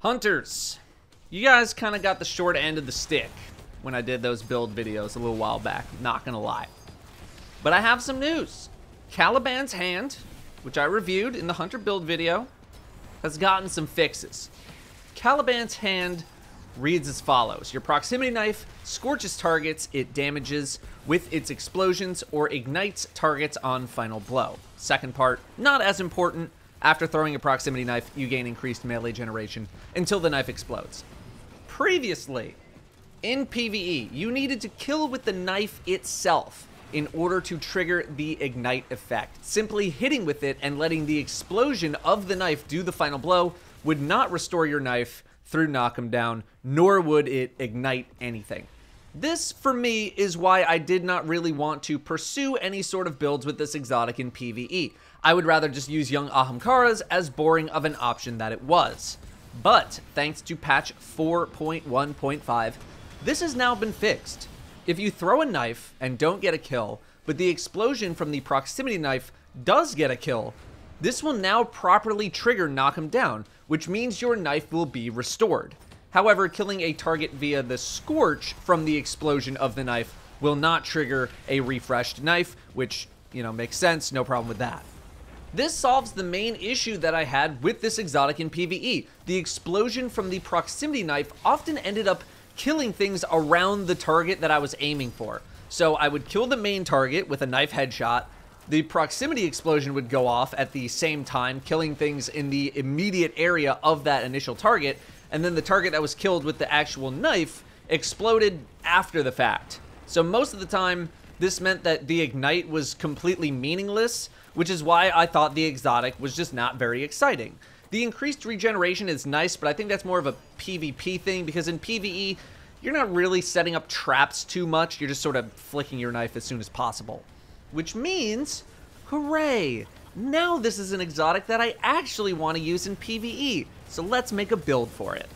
Hunters, you guys kind of got the short end of the stick when I did those build videos a little while back, not gonna lie. But I have some news. Caliban's Hand, which I reviewed in the Hunter build video, has gotten some fixes. Caliban's Hand reads as follows. Your proximity knife scorches targets it damages with its explosions or ignites targets on final blow. Second part, not as important. After throwing a proximity knife, you gain increased melee generation until the knife explodes. Previously, in PvE, you needed to kill with the knife itself in order to trigger the ignite effect. Simply hitting with it and letting the explosion of the knife do the final blow would not restore your knife through knock 'em down, nor would it ignite anything. This, for me, is why I did not really want to pursue any sort of builds with this exotic in PvE. I would rather just use young Ahamkaras, as boring of an option that it was. But, thanks to patch 4.1.5, this has now been fixed. If you throw a knife and don't get a kill, but the explosion from the proximity knife does get a kill, this will now properly trigger knock 'em down, which means your knife will be restored. However, killing a target via the Scorch from the explosion of the knife will not trigger a refreshed knife, which, makes sense, no problem with that. This solves the main issue that I had with this exotic in PvE. The explosion from the proximity knife often ended up killing things around the target that I was aiming for. So I would kill the main target with a knife headshot, the proximity explosion would go off at the same time, killing things in the immediate area of that initial target, and then the target that was killed with the actual knife exploded after the fact. So most of the time, this meant that the ignite was completely meaningless, which is why I thought the exotic was just not very exciting. The increased regeneration is nice, but I think that's more of a PvP thing, because in PvE, you're not really setting up traps too much, you're just sort of flicking your knife as soon as possible. Which means, hooray! Now this is an exotic that I actually want to use in PvE, so let's make a build for it.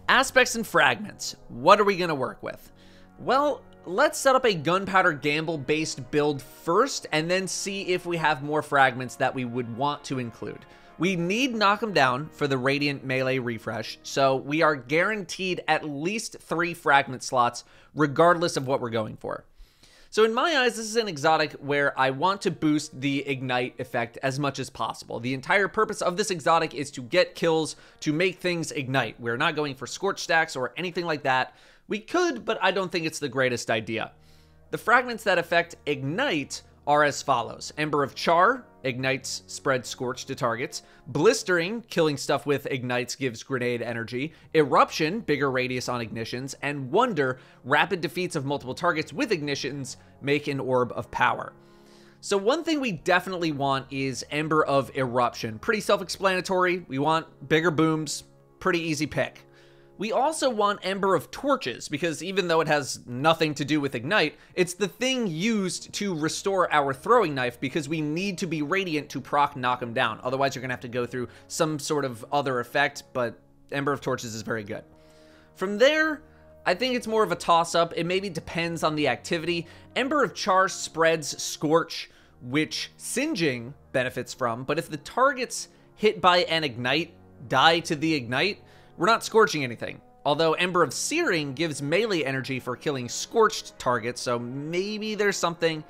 Aspects and fragments. What are we going to work with? Well, let's set up a Gunpowder Gamble based build first, and then see if we have more fragments that we would want to include. We need Knock 'em Down for the Radiant Melee refresh, so we are guaranteed at least 3 fragment slots, regardless of what we're going for. So in my eyes, this is an exotic where I want to boost the ignite effect as much as possible. The entire purpose of this exotic is to get kills, to make things ignite. We're not going for scorch stacks or anything like that. We could, but I don't think it's the greatest idea. The fragments that affect ignite are as follows. Ember of Char ignites spread scorch to targets. Blistering, killing stuff with ignites gives grenade energy. Eruption, bigger radius on ignitions. And Wonder, rapid defeats of multiple targets with ignitions make an orb of power. So one thing we definitely want is Ember of Eruption. Pretty self-explanatory. We want bigger booms. Pretty easy pick. We also want Ember of Torches, because even though it has nothing to do with Ignite, it's the thing used to restore our throwing knife, because we need to be Radiant to proc Knock 'em Down. Otherwise, you're going to have to go through some sort of other effect, but Ember of Torches is very good. From there, I think it's more of a toss-up. It maybe depends on the activity. Ember of Char spreads Scorch, which Singeing benefits from, but if the targets hit by an Ignite die to the Ignite, we're not scorching anything. Although Ember of Searing gives melee energy for killing scorched targets, so maybe there's something.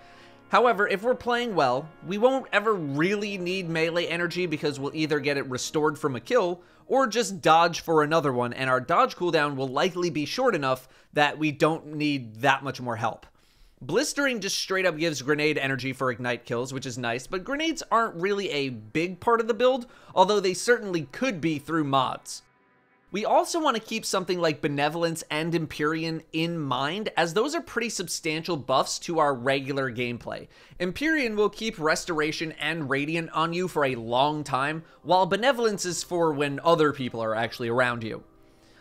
However, if we're playing well, we won't ever really need melee energy, because we'll either get it restored from a kill or just dodge for another one, and our dodge cooldown will likely be short enough that we don't need that much more help. Blistering just straight up gives grenade energy for ignite kills, which is nice, but grenades aren't really a big part of the build, although they certainly could be through mods. We also want to keep something like Benevolence and Empyrean in mind, as those are pretty substantial buffs to our regular gameplay. Empyrean will keep Restoration and Radiant on you for a long time, while Benevolence is for when other people are actually around you.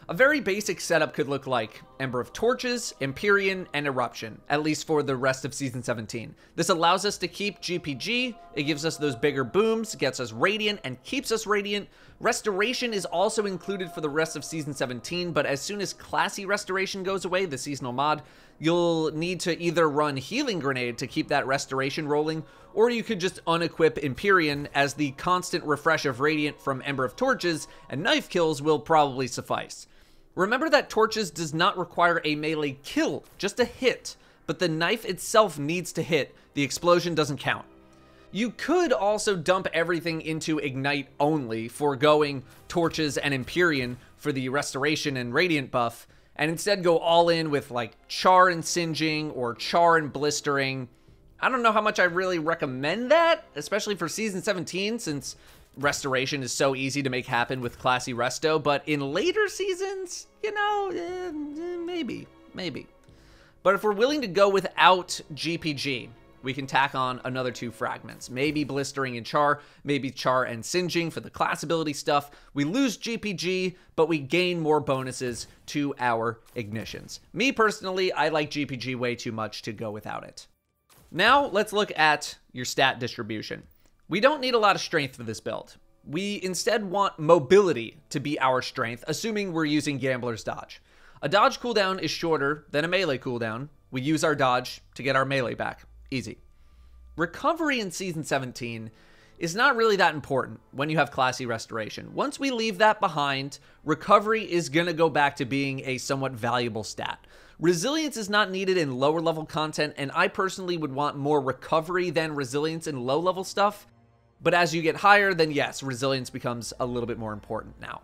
A very basic setup could look like Ember of Torches, Empyrean, and Eruption, at least for the rest of Season 17. This allows us to keep GPG, it gives us those bigger booms, gets us Radiant, and keeps us Radiant. Restoration is also included for the rest of Season 17, but as soon as Classy Restoration goes away, the seasonal mod, you'll need to either run Healing Grenade to keep that Restoration rolling, or you could just unequip Empyrean, as the constant refresh of Radiant from Ember of Torches and knife kills will probably suffice. Remember that Torches does not require a melee kill, just a hit, but the knife itself needs to hit, the explosion doesn't count. You could also dump everything into Ignite only, foregoing Torches and Empyrean for the Restoration and Radiant buff, and instead go all in with like Char and Singeing or Char and Blistering. I don't know how much I really recommend that, especially for Season 17, since Restoration is so easy to make happen with Classy Resto, but in later seasons, you know, maybe. But if we're willing to go without GPG, we can tack on another 2 fragments. Maybe Blistering and Char, maybe Char and Singeing for the class ability stuff. We lose GPG, but we gain more bonuses to our ignitions. Me personally, I like GPG way too much to go without it. Now, let's look at your stat distribution. We don't need a lot of strength for this build. We instead want mobility to be our strength, assuming we're using Gambler's Dodge. A dodge cooldown is shorter than a melee cooldown. We use our dodge to get our melee back. Easy. Recovery in Season 17 is not really that important when you have Classy Restoration. Once we leave that behind, recovery is going to go back to being a somewhat valuable stat. Resilience is not needed in lower level content, and I personally would want more recovery than resilience in low level stuff. But as you get higher, then yes, resilience becomes a little bit more important now.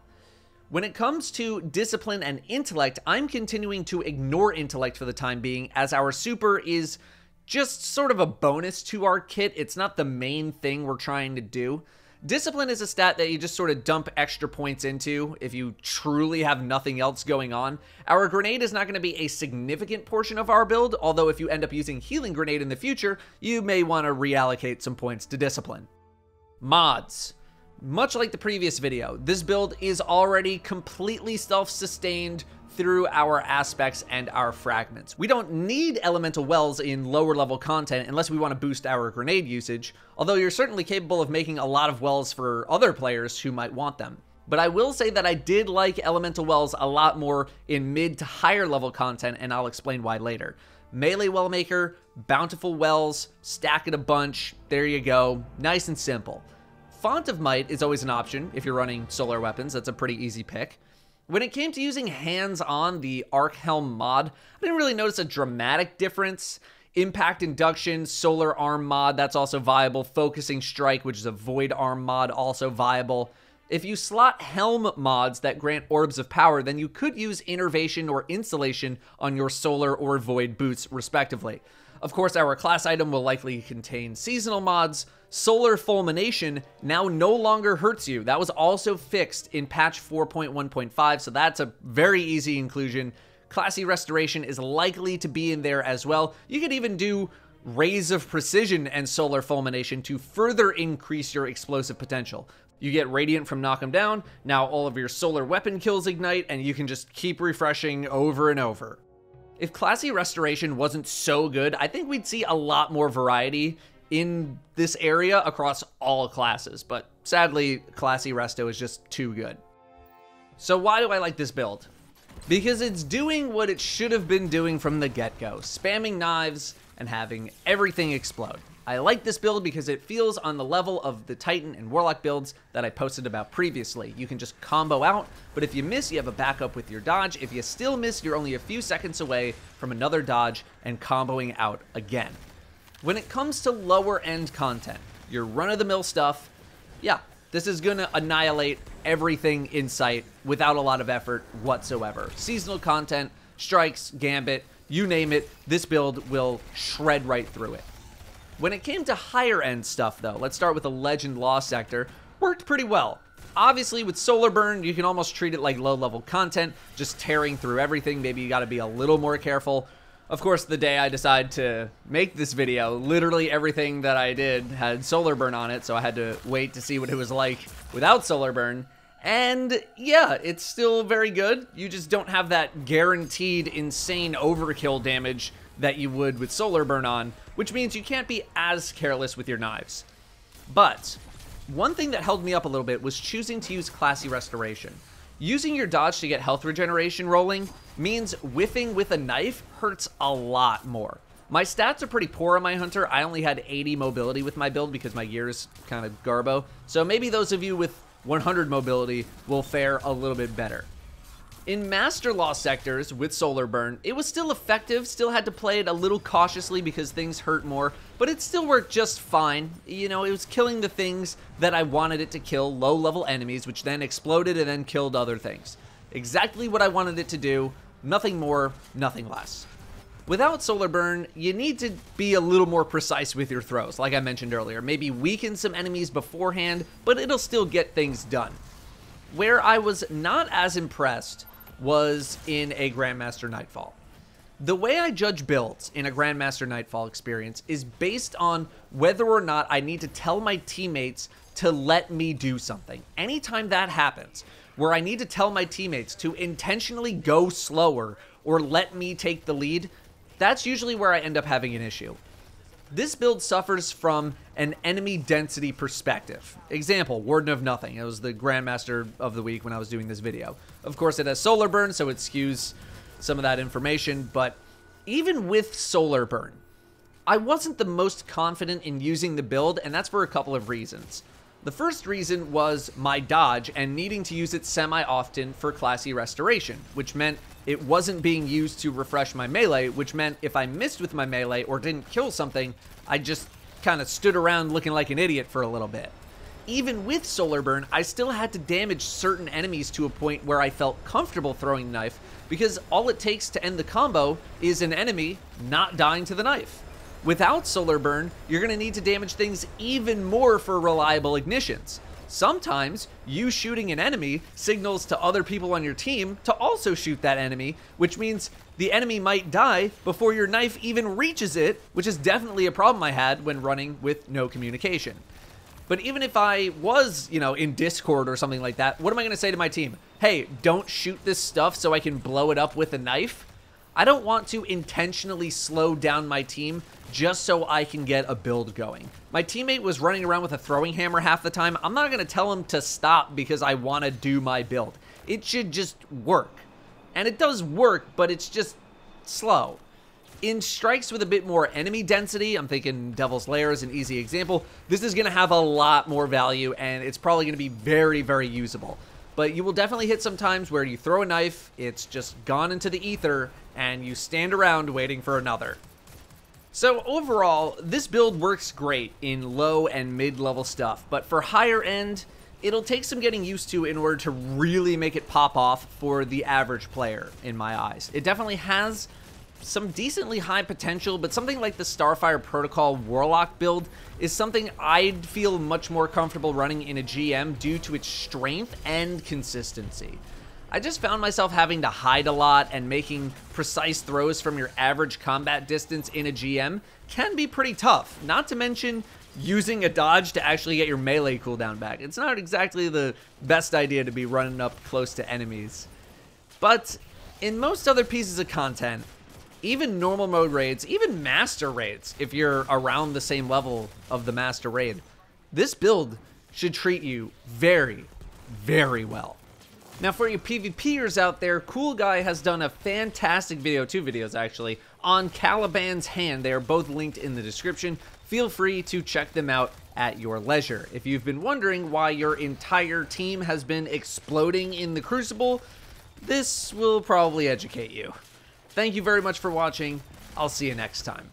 When it comes to discipline and intellect, I'm continuing to ignore intellect for the time being, as our super is just sort of a bonus to our kit. It's not the main thing we're trying to do. Discipline is a stat that you just sort of dump extra points into if you truly have nothing else going on. Our grenade is not going to be a significant portion of our build, although if you end up using healing grenade in the future, you may want to reallocate some points to discipline. Mods. Much like the previous video, this build is already completely self-sustained through our aspects and our fragments. We don't need elemental wells in lower level content unless we want to boost our grenade usage, although you're certainly capable of making a lot of wells for other players who might want them. But I will say that I did like elemental wells a lot more in mid to higher level content, and I'll explain why later. Melee well maker, bountiful wells, stack it a bunch, there you go, nice and simple. Font of Might is always an option if you're running solar weapons. That's a pretty easy pick. When it came to using hands-on the Arc Helm mod, I didn't really notice a dramatic difference. Impact Induction, Solar Arm mod, that's also viable. Focusing Strike, which is a Void Arm mod, also viable. If you slot Helm mods that grant Orbs of Power, then you could use Innervation or Insulation on your Solar or Void boots, respectively. Of course, our class item will likely contain seasonal mods. Solar Fulmination now no longer hurts you. That was also fixed in patch 4.1.5, so that's a very easy inclusion. Classy Restoration is likely to be in there as well. You could even do Rays of Precision and Solar Fulmination to further increase your explosive potential. You get Radiant from Knock 'em Down, now all of your solar weapon kills ignite, and you can just keep refreshing over and over. If Classy Restoration wasn't so good, I think we'd see a lot more variety in this area across all classes, but sadly, Classy Resto is just too good. So why do I like this build? Because it's doing what it should have been doing from the get-go, spamming knives and having everything explode. I like this build because it feels on the level of the Titan and Warlock builds that I posted about previously. You can just combo out, but if you miss, you have a backup with your dodge. If you still miss, you're only a few seconds away from another dodge and comboing out again. When it comes to lower end content, your run-of-the-mill stuff, yeah, this is gonna annihilate everything in sight without a lot of effort whatsoever. Seasonal content, strikes, gambit, you name it, this build will shred right through it. When it came to higher end stuff though, let's start with the Legend Law sector, worked pretty well. Obviously with Solar Burn, you can almost treat it like low level content, just tearing through everything. Maybe you gotta be a little more careful. Of course, the day I decided to make this video, literally everything that I did had Solar Burn on it, so I had to wait to see what it was like without Solar Burn. And yeah, it's still very good. You just don't have that guaranteed insane overkill damage that you would with Solar Burn on, which means you can't be as careless with your knives. But one thing that held me up a little bit was choosing to use Classy Restoration. Using your dodge to get health regeneration rolling means whiffing with a knife hurts a lot more. My stats are pretty poor on my Hunter. I only had 80 mobility with my build because my gear is kind of garbo. So maybe those of you with 100 mobility will fare a little bit better. In Master Law sectors with Solar Burn, it was still effective, still had to play it a little cautiously because things hurt more, but it still worked just fine. You know, it was killing the things that I wanted it to kill, low-level enemies, which then exploded and then killed other things. Exactly what I wanted it to do, nothing more, nothing less. Without Solar Burn, you need to be a little more precise with your throws, like I mentioned earlier. Maybe weaken some enemies beforehand, but it'll still get things done. Where I was not as impressed was in a Grandmaster Nightfall. The way I judge builds in a Grandmaster Nightfall experience is based on whether or not I need to tell my teammates to let me do something. Anytime that happens, where I need to tell my teammates to intentionally go slower or let me take the lead, that's usually where I end up having an issue. This build suffers from an enemy density perspective. Example, Warden of Nothing. It was the Grandmaster of the week when I was doing this video. Of course, it has Solar Burn, so it skews some of that information, but even with Solar Burn, I wasn't the most confident in using the build, and that's for a couple of reasons. The first reason was my dodge and needing to use it semi-often for classy restoration, which meant it wasn't being used to refresh my melee, which meant if I missed with my melee or didn't kill something, I just kind of stood around looking like an idiot for a little bit. Even with Solar Burn, I still had to damage certain enemies to a point where I felt comfortable throwing the knife, because all it takes to end the combo is an enemy not dying to the knife. Without Solar Burn, you're going to need to damage things even more for reliable ignitions. Sometimes, you shooting an enemy signals to other people on your team to also shoot that enemy, which means the enemy might die before your knife even reaches it, which is definitely a problem I had when running with no communication. But even if I was, in Discord or something like that, what am I going to say to my team? Hey, don't shoot this stuff so I can blow it up with a knife? I don't want to intentionally slow down my team just so I can get a build going. My teammate was running around with a throwing hammer half the time. I'm not going to tell him to stop because I want to do my build. It should just work. And it does work, but it's just slow. In strikes with a bit more enemy density, I'm thinking Devil's Lair is an easy example, this is going to have a lot more value and it's probably going to be very, very usable. But you will definitely hit some times where you throw a knife, it's just gone into the ether, and you stand around waiting for another. So overall, this build works great in low and mid-level stuff, but for higher end, it'll take some getting used to in order to really make it pop off for the average player, in my eyes. It definitely has some decently high potential, but something like the Starfire Protocol Warlock build is something I'd feel much more comfortable running in a GM due to its strength and consistency. I just found myself having to hide a lot, and making precise throws from your average combat distance in a GM can be pretty tough, not to mention using a dodge to actually get your melee cooldown back. It's not exactly the best idea to be running up close to enemies. But in most other pieces of content, even normal mode raids, even master raids, if you're around the same level of the master raid, this build should treat you very, very well. Now for you PvPers out there, Cool Guy has done a fantastic video, 2 videos actually, on Caliban's Hand. They are both linked in the description. Feel free to check them out at your leisure. If you've been wondering why your entire team has been exploding in the Crucible, this will probably educate you. Thank you very much for watching. I'll see you next time.